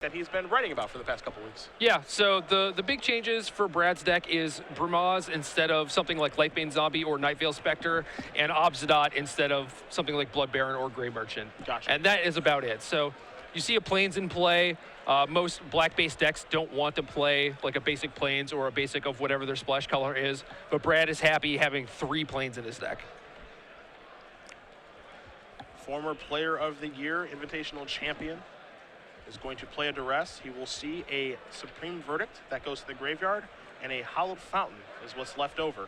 that he's been writing about for the past couple weeks. Yeah, so the big changes for Brad's deck is Brumaz instead of something like Lightbane Zombie or Nightveil Spectre, and Obsidian instead of something like Blood Baron or Grey Merchant. Gotcha. And that is about it. So you see a Plains in play. Most black-based decks don't want to play like a basic Plains or a basic of whatever their splash color is, but Brad is happy having 3 Plains in his deck. Former Player of the Year, Invitational Champion, is going to play a Duress. He will see a Supreme Verdict that goes to the graveyard, and a Hallowed Fountain is what's left over.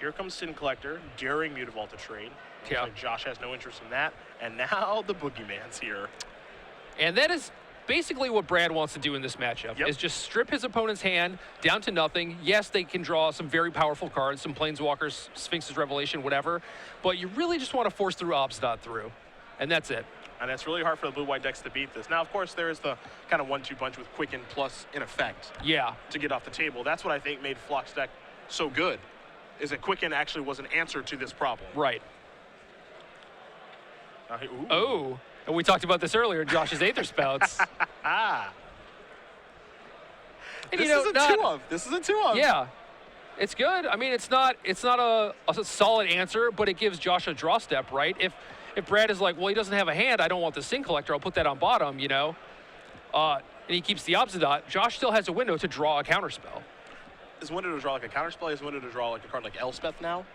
Here comes Sin Collector during Mutavault trade. Yeah. Like Josh has no interest in that. And now the Boogeyman's here. And that is basically what Brad wants to do in this matchup, is just strip his opponent's hand down to nothing. Yes, they can draw some very powerful cards, some Planeswalkers, Sphinx's Revelation, whatever, but you really just want to force through Obsidian through, and that's it. And it's really hard for the blue-white decks to beat this. Now, of course, there is the kind of 1-2 punch with Quicken plus in effect to get off the table. That's what I think made Flock's deck so good, is that Quicken actually was an answer to this problem. Right. Oh, and we talked about this earlier, Josh's Aether Spouts. And This is a 2 of. Yeah, it's good. I mean, it's not a solid answer, but it gives Josh a draw step, right? If Brad is like, well, he doesn't have a hand, I don't want the Sin Collector, I'll put that on bottom, you know, and he keeps the Obsidian, Josh still has a window to draw a counterspell. Is window to draw like a counterspell? Is window to draw like a card like Elspeth now?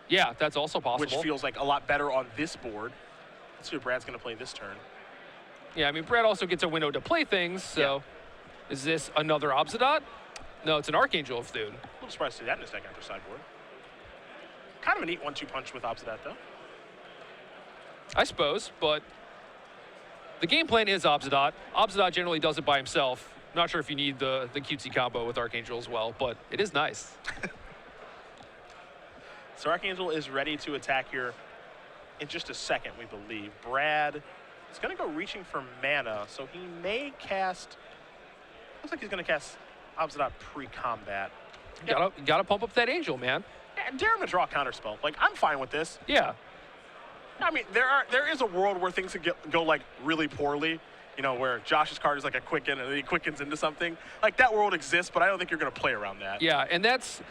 Yeah, that's also possible. Which feels like a lot better on this board. Let's see what Brad's going to play this turn. Yeah, I mean, Brad also gets a window to play things, so is this another Obsidian? No, it's an Archangel of Thune. A little surprised to see that in his deck after sideboard. Kind of a neat 1-2 punch with Obsidian, though. I suppose, but the game plan is Obsidian. Obsidian generally does it by himself. Not sure if you need the cutesy combo with Archangel as well, but it is nice. So Archangel is ready to attack here in just a second, we believe. Brad is going to go reaching for mana, so he may cast... Looks like he's going to cast Obsidian pre-combat. Gotta pump up that Angel, man. Yeah, dare him to draw a counterspell. Like, I'm fine with this. Yeah. I mean, there is a world where things could go like really poorly, you know, where Josh's card is like a Quicken and then he quickens into something. Like, that world exists, but I don't think you're going to play around that. Yeah, and that's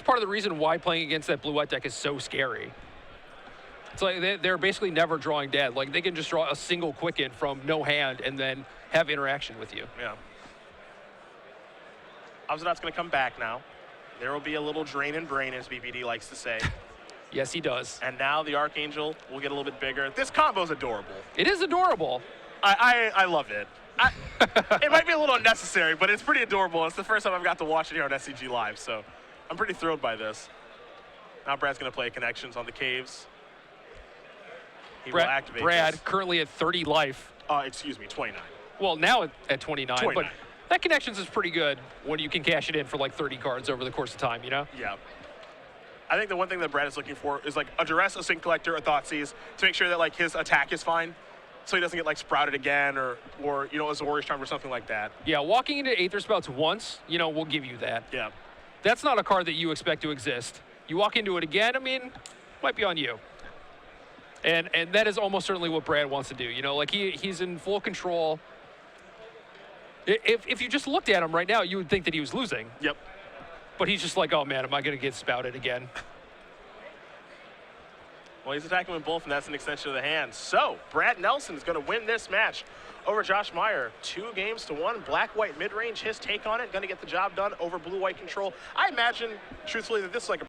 part of the reason why playing against that blue-white deck is so scary. It's like they're basically never drawing dead. Like, they can just draw a single Quicken from no hand and then have interaction with you. Yeah. Obsidian's going to come back now. There will be a little drain and brain, as BBD likes to say. Yes, he does. And now the Archangel will get a little bit bigger. This combo's adorable. It is adorable. I love it. It might be a little unnecessary, but it's pretty adorable. It's the first time I've got to watch it here on SCG Live, so I'm pretty thrilled by this. Now Brad's going to play Connections on the Caves. He will activate Brad, this. currently at 30 life. Excuse me, 29. Well, now at 29, 29. but that Connections is pretty good when you can cash it in for like 30 cards over the course of time, you know? Yeah. I think the one thing that Brad is looking for is like a Duress, a Sin Collector, a Thoughtseize to make sure that like his attack is fine, so he doesn't get like sprouted again or you know, a Azorius Charm or something like that. Yeah, walking into Aether Spouts once, you know, we'll give you that. Yeah. That's not a card that you expect to exist. You walk into it again, I mean, might be on you. And that is almost certainly what Brad wants to do. You know, like he's in full control. If you just looked at him right now, you would think that he was losing. Yep. But he's just like, oh man, am I going to get spouted again? Well, he's attacking with both, and that's an extension of the hand. So, Brad Nelson is going to win this match over Josh Meier. 2-1. Black-white mid-range, his take on it, going to get the job done over blue-white control. I imagine, truthfully, that this is like a